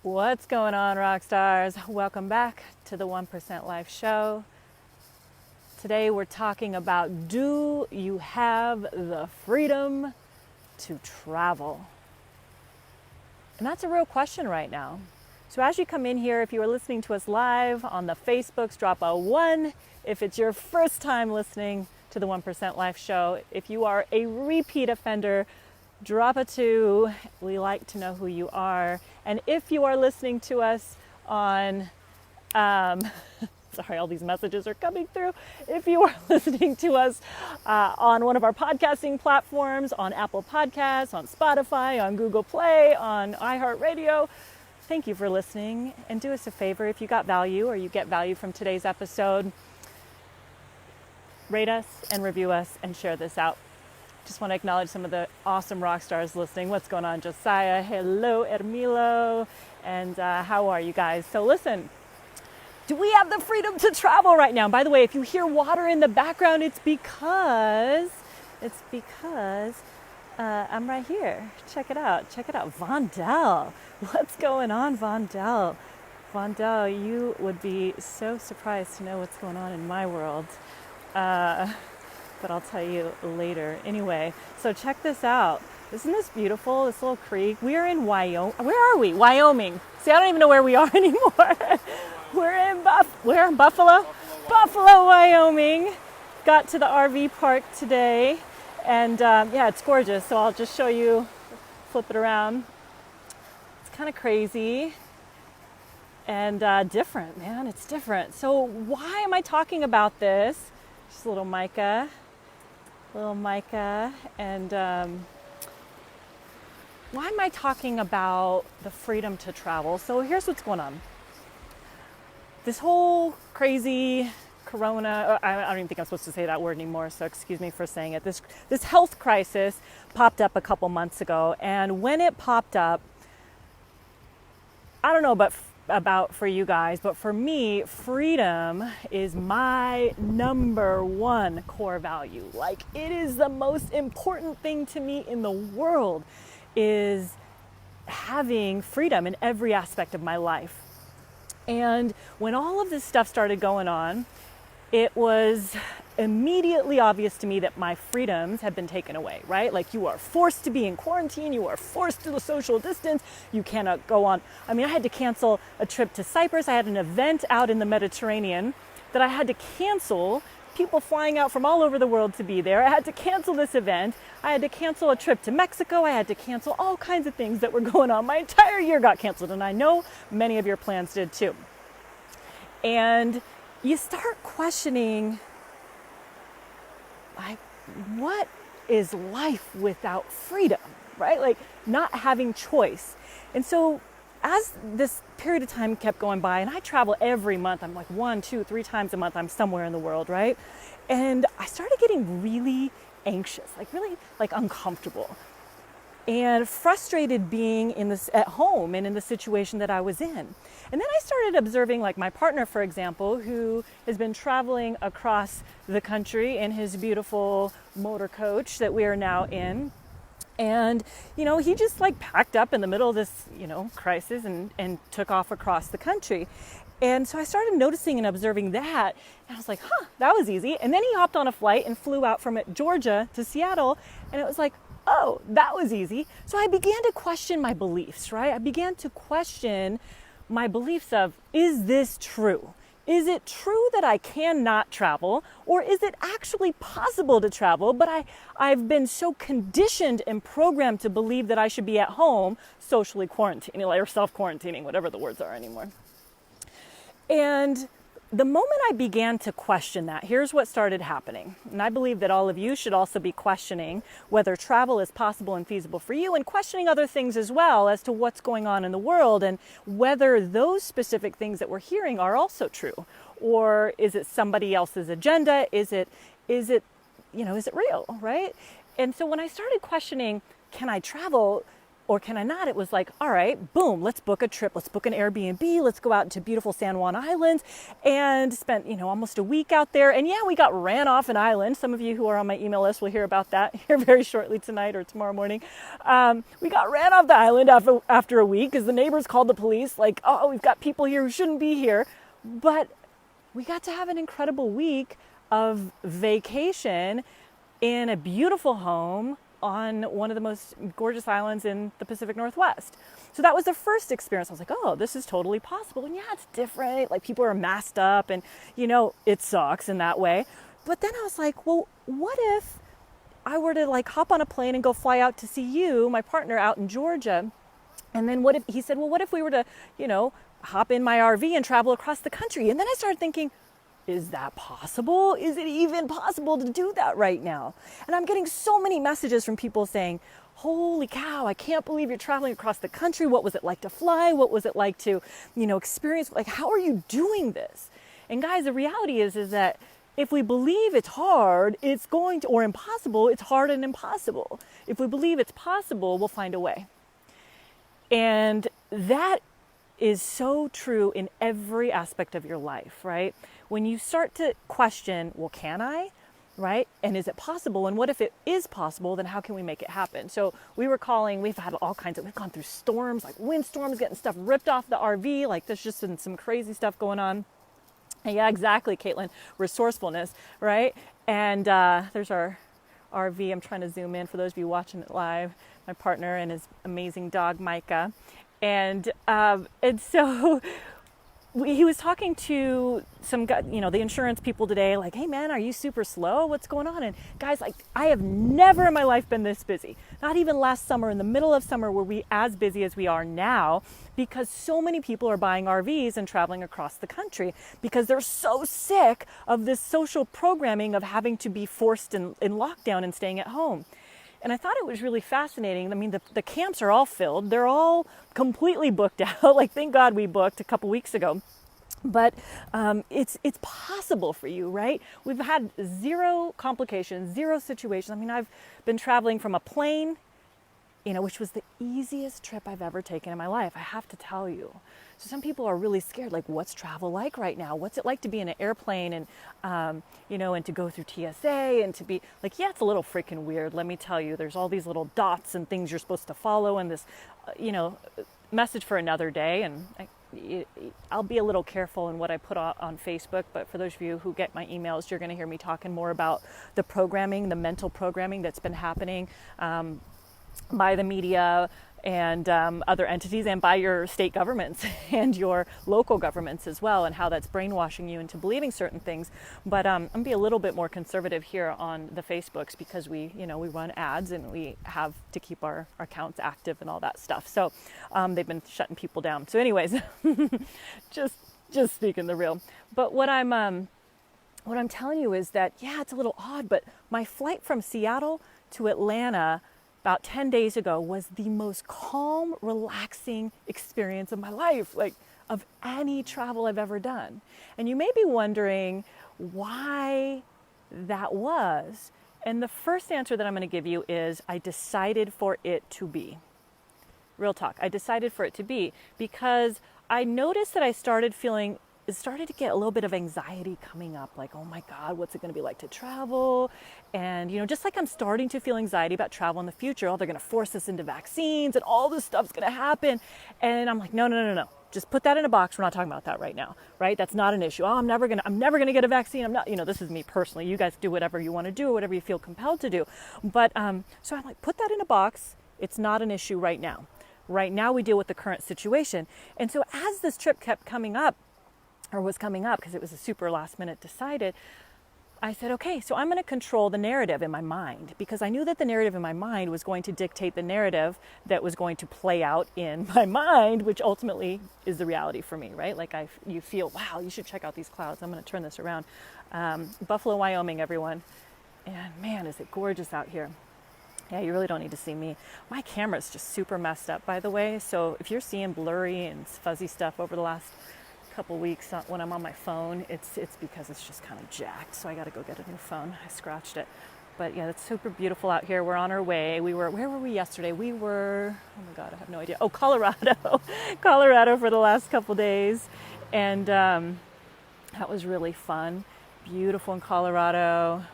What's going on, rock stars? Welcome back to the 1% Life Show. Today we're talking about, do you have the freedom to travel? And that's a real question right now. So as you come in here, if you are listening to us live on the Facebooks, drop a 1. If it's your first time listening to the 1% Life Show, if you are a repeat offender, drop a 2. We like to know who you are. And if you are listening to us on, sorry, all these messages are coming through. If you are listening to us on one of our podcasting platforms, on Apple Podcasts, on Spotify, on Google Play, on iHeartRadio, thank you for listening. And do us a favor, if you got value or you get value from today's episode, rate us and review us and share this out. Just want to acknowledge some of the awesome rock stars listening. What's going on, Josiah? Hello, Ermilo. And how are you guys? So listen, do we have the freedom to travel right now? By the way, if you hear water in the background, it's because I'm right here. Check it out. Vondel. What's going on, Vondel? Vondel, you would be so surprised to know what's going on in my world. But I'll tell you later. Anyway, so check this out. Isn't this beautiful, this little creek? We are in Wyoming. Where are we? Wyoming. See, I don't even know where we are anymore. We're in Buffalo? Buffalo, Wyoming. Got to the RV park today. And yeah, it's gorgeous. So I'll just show you, flip it around. It's kind of crazy and different, man. It's different. So why am I talking about this? Just a little Micah, and why am I talking about the freedom to travel? So here's what's going on. This whole crazy corona, I don't even think I'm supposed to say that word anymore, so excuse me for saying it. This health crisis popped up a couple months ago, and when it popped up, I don't know about for you guys, but for me, freedom is my number one core value. Like, it is the most important thing to me in the world, is having freedom in every aspect of my life. And when all of this stuff started going on, it was immediately obvious to me that my freedoms had been taken away, right? Like, you are forced to be in quarantine, you are forced to social distance, you cannot go on. I mean, I had to cancel a trip to Cyprus. I had an event out in the Mediterranean that I had to cancel, people flying out from all over the world to be there. I had to cancel this event. I had to cancel a trip to Mexico. I had to cancel all kinds of things that were going on. My entire year got canceled, and I know many of your plans did too. And you start questioning, like, what is life without freedom, right? Like, not having choice. And so as this period of time kept going by, and I travel every month, I'm like 1, 2, 3 times a month, I'm somewhere in the world, right? And I started getting really anxious, really uncomfortable and frustrated being at home and in the situation that I was in. And then I started observing, like, my partner, for example, who has been traveling across the country in his beautiful motor coach that we are now in. And, he just packed up in the middle of this, crisis and took off across the country. And so I started noticing and observing that, and I was like, that was easy. And then he hopped on a flight and flew out from Georgia to Seattle, and it was like, oh, that was easy. So I began to question my beliefs, right? I began to question my beliefs of, is this true? Is it true that I cannot travel, or is it actually possible to travel, but I've been so conditioned and programmed to believe that I should be at home socially quarantining, or self-quarantining, whatever the words are anymore. And the moment I began to question that, here's what started happening. And I believe that all of you should also be questioning whether travel is possible and feasible for you, and questioning other things as well as to what's going on in the world and whether those specific things that we're hearing are also true. Or is it somebody else's agenda? Is it real, right? And so when I started questioning, can I travel, or can I not? It was like, all right, boom, let's book a trip. Let's book an Airbnb. Let's go out into beautiful San Juan Island, and spent, almost a week out there. And yeah, we got ran off an island. Some of you who are on my email list will hear about that here very shortly tonight or tomorrow morning. We got ran off the island after a week because the neighbors called the police like, oh, we've got people here who shouldn't be here. But we got to have an incredible week of vacation in a beautiful home on one of the most gorgeous islands in the Pacific Northwest. So that was the first experience. I was like, oh, this is totally possible. And yeah, it's different. Like, people are masked up and, it sucks in that way. But then I was like, well, what if I were to like hop on a plane and go fly out to see you, my partner, out in Georgia? And then what if we were to, hop in my RV and travel across the country? And then I started thinking, is that possible? Is it even possible to do that right now? And I'm getting so many messages from people saying, holy cow, I can't believe you're traveling across the country. What was it like to fly? What was it like to, experience? Like, how are you doing this? And guys, the reality is that if we believe it's hard, or impossible, it's hard and impossible. If we believe it's possible, we'll find a way. And that is so true in every aspect of your life, right? When you start to question, well, can I, right? And is it possible? And what if it is possible? Then how can we make it happen? So we've had we've gone through storms, like windstorms, getting stuff ripped off the RV. Like, there's just been some crazy stuff going on. And yeah, exactly, Caitlin, resourcefulness, right? And there's our RV. I'm trying to zoom in for those of you watching it live. My partner and his amazing dog, Micah. And so he was talking to some guy, the insurance people today, like, hey man, are you super slow? What's going on? And guys, like, I have never in my life been this busy. Not even last summer, in the middle of summer, were we as busy as we are now, because so many people are buying RVs and traveling across the country because they're so sick of this social programming of having to be forced in lockdown and staying at home. And I thought it was really fascinating. I mean, the camps are all filled. They're all completely booked out. Like, thank God we booked a couple weeks ago. But it's possible for you, right? We've had zero complications, zero situations. I mean, I've been traveling from a plane, which was the easiest trip I've ever taken in my life, I have to tell you. So some people are really scared, like, what's travel like right now? What's it like to be in an airplane and, and to go through TSA and to be like, yeah, it's a little freaking weird. Let me tell you, there's all these little dots and things you're supposed to follow and this, message for another day. And I'll be a little careful in what I put on Facebook, but for those of you who get my emails, you're going to hear me talking more about the programming, the mental programming that's been happening by the media and other entities, and by your state governments and your local governments as well, and how that's brainwashing you into believing certain things. But I'm going to be a little bit more conservative here on the Facebooks because we run ads and we have to keep our accounts active and all that stuff. So they've been shutting people down. So anyways, just speaking the real. But what I'm telling you is that, yeah, it's a little odd, but my flight from Seattle to Atlanta about 10 days ago was the most calm, relaxing experience of my life, like of any travel I've ever done. And you may be wondering why that was. And the first answer that I'm going to give you is I decided for it to be. Real talk. I decided for it to be because I noticed that I started to get a little bit of anxiety coming up, like, oh my God, what's it going to be like to travel? And, just like I'm starting to feel anxiety about travel in the future, oh, they're going to force us into vaccines and all this stuff's going to happen. And I'm like, no. Just put that in a box. We're not talking about that right now, right? That's not an issue. Oh, I'm never going to get a vaccine. I'm not, this is me personally. You guys do whatever you want to do, whatever you feel compelled to do. But, so I'm like, put that in a box. It's not an issue right now. Right now we deal with the current situation. And so as this trip kept coming up, because it was a super last minute decided, I said, okay, so I'm going to control the narrative in my mind, because I knew that the narrative in my mind was going to dictate the narrative that was going to play out in my mind, which ultimately is the reality for me, right? Like you feel, wow, you should check out these clouds. I'm going to turn this around. Buffalo, Wyoming, everyone. And man, is it gorgeous out here. Yeah, you really don't need to see me. My camera's just super messed up, by the way. So if you're seeing blurry and fuzzy stuff over the last couple weeks when I'm on my phone, it's because it's just kind of jacked. So I got to go get a new phone. I scratched it. But yeah, it's super beautiful out here. We're on our way. Where were we yesterday? We were, oh my God, I have no idea. Oh, Colorado, Colorado for the last couple days. And that was really fun. Beautiful in Colorado.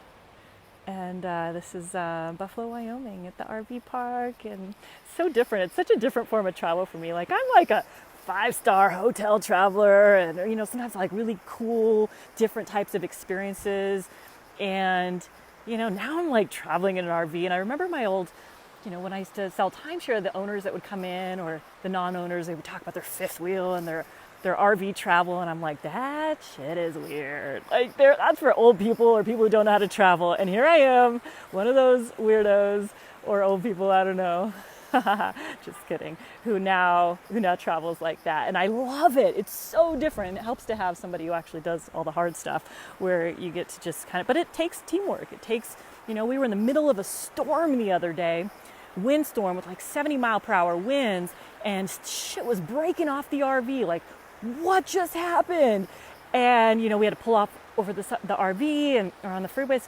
And this is Buffalo, Wyoming at the RV park. And so different. It's such a different form of travel for me. Like I'm like a 5-star hotel traveler and, sometimes like really cool, different types of experiences. And now I'm like traveling in an RV, and I remember my old, when I used to sell timeshare, the owners that would come in or the non-owners, they would talk about their fifth wheel and their RV travel, and I'm like, that shit is weird. Like that's for old people or people who don't know how to travel. And here I am, one of those weirdos or old people, I don't know. Just kidding. Who now travels like that. And I love it. It's so different. It helps to have somebody who actually does all the hard stuff where you get to just but it takes teamwork. It takes, we were in the middle of a storm the other day, windstorm with like 70-mile-per-hour winds, and shit was breaking off the RV. Like, what just happened? And, we had to pull off over the RV or on the freeway,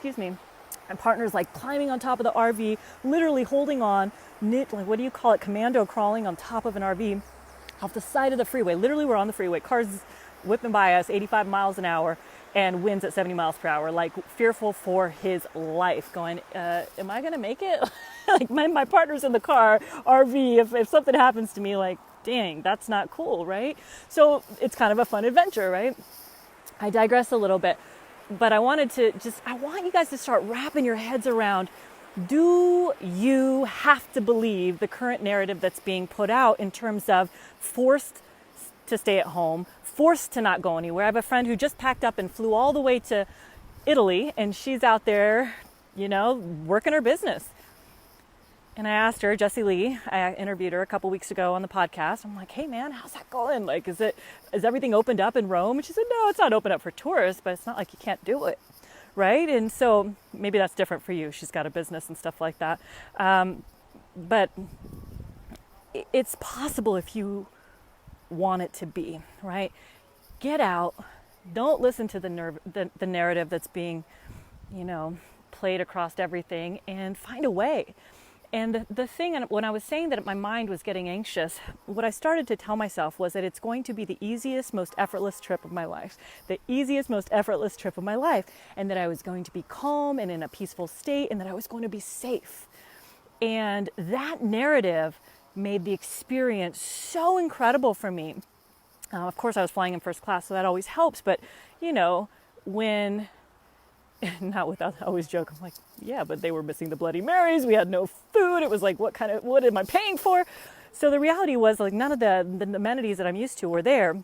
My partner's like climbing on top of the RV, literally holding on, like what do you call it? Commando crawling on top of an RV off the side of the freeway. Literally, we're on the freeway. Cars whipping by us, 85 miles an hour, and winds at 70 miles per hour, like fearful for his life, going, am I going to make it? Like my partner's in the car, RV, if something happens to me, like, dang, that's not cool, right? So it's kind of a fun adventure, right? I digress a little bit. But I want you guys to start wrapping your heads around, do you have to believe the current narrative that's being put out in terms of forced to stay at home, forced to not go anywhere? I have a friend who just packed up and flew all the way to Italy, and she's out there, working her business. And I asked her, Jessie Lee, I interviewed her a couple weeks ago on the podcast. I'm like, hey man, how's that going? Like, is everything opened up in Rome? And she said, no, it's not open up for tourists, but it's not like you can't do it, right? And so maybe that's different for you. She's got a business and stuff like that. But it's possible if you want it to be, right? Get out. Don't listen to the narrative that's being, played across everything, and find a way. And the thing, when I was saying that my mind was getting anxious, what I started to tell myself was that it's going to be the easiest, most effortless trip of my life. The easiest, most effortless trip of my life. And that I was going to be calm and in a peaceful state, and that I was going to be safe. And that narrative made the experience so incredible for me. Of course, I was flying in first class, so that always helps. But, when... not without, I always joke, I'm like, yeah, but they were missing the Bloody Marys. We had no food. It was like, what am I paying for? So the reality was like none of the amenities that I'm used to were there,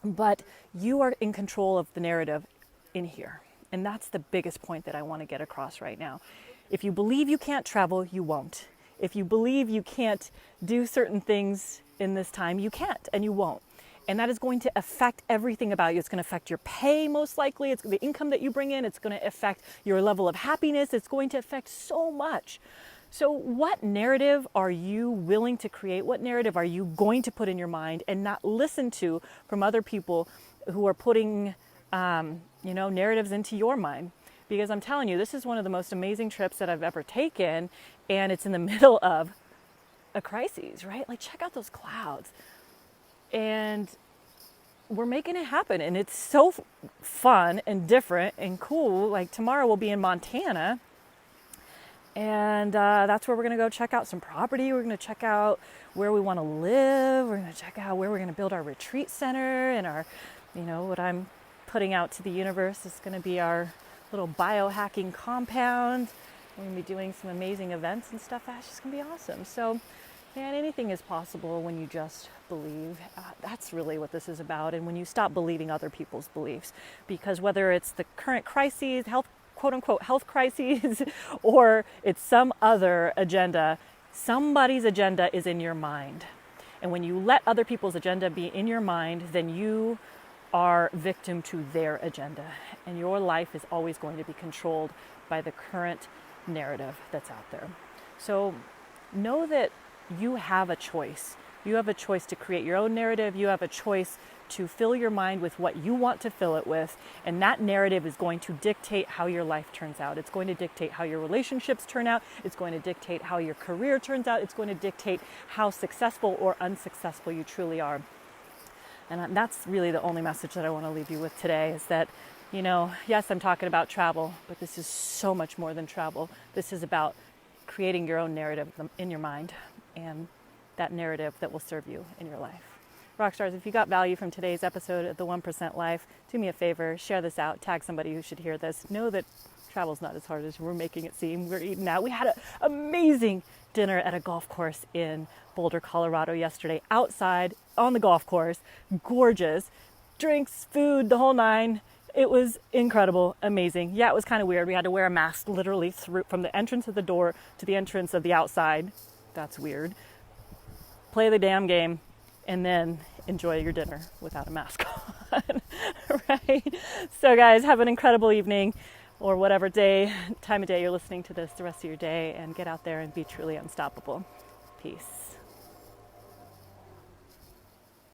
but you are in control of the narrative in here. And that's the biggest point that I want to get across right now. If you believe you can't travel, you won't. If you believe you can't do certain things in this time, you can't and you won't. And that is going to affect everything about you. It's going to affect your pay, most likely. It's the income that you bring in. It's going to affect your level of happiness. It's going to affect so much. So what narrative are you willing to create? What narrative are you going to put in your mind and not listen to from other people who are putting, narratives into your mind? Because I'm telling you, this is one of the most amazing trips that I've ever taken. And it's in the middle of a crisis, right? Like, check out those clouds. And we're making it happen, and it's so fun and different and cool. Like tomorrow we'll be in Montana, and that's where we're going to go check out some property. We're going to check out where we want to live. We're going to check out where we're going to build our retreat center, and our, what I'm putting out to the universe is going to be our little biohacking compound. We're going to be doing some amazing events and stuff. That's just going to be awesome. So, man, anything is possible when you just believe. That's really what this is about. And when you stop believing other people's beliefs, because whether it's the current crises, quote unquote health crises, or it's some other agenda, somebody's agenda is in your mind. And when you let other people's agenda be in your mind, then you are victim to their agenda. And your life is always going to be controlled by the current narrative that's out there. So know that you have a choice. You have a choice to create your own narrative. You have a choice to fill your mind with what you want to fill it with. And that narrative is going to dictate how your life turns out. It's going to dictate how your relationships turn out. It's going to dictate how your career turns out. It's going to dictate how successful or unsuccessful you truly are. And that's really the only message that I want to leave you with today, is that, yes, I'm talking about travel, but this is so much more than travel. This is about creating your own narrative in your mind, and that narrative that will serve you in your life. Rockstars, if you got value from today's episode of The 1% Life, do me a favor, share this out, tag somebody who should hear this. Know that travel's not as hard as we're making it seem. We're eating out. We had an amazing dinner at a golf course in Boulder, Colorado yesterday, outside on the golf course. Gorgeous. Drinks, food, the whole nine. It was incredible, amazing. Yeah, it was kind of weird. We had to wear a mask literally from the entrance of the door to the entrance of the outside. That's weird. Play the damn game and then enjoy your dinner without a mask on, right? So guys, have an incredible evening, or whatever time of day you're listening to this, the rest of your day, and get out there and be truly unstoppable. Peace.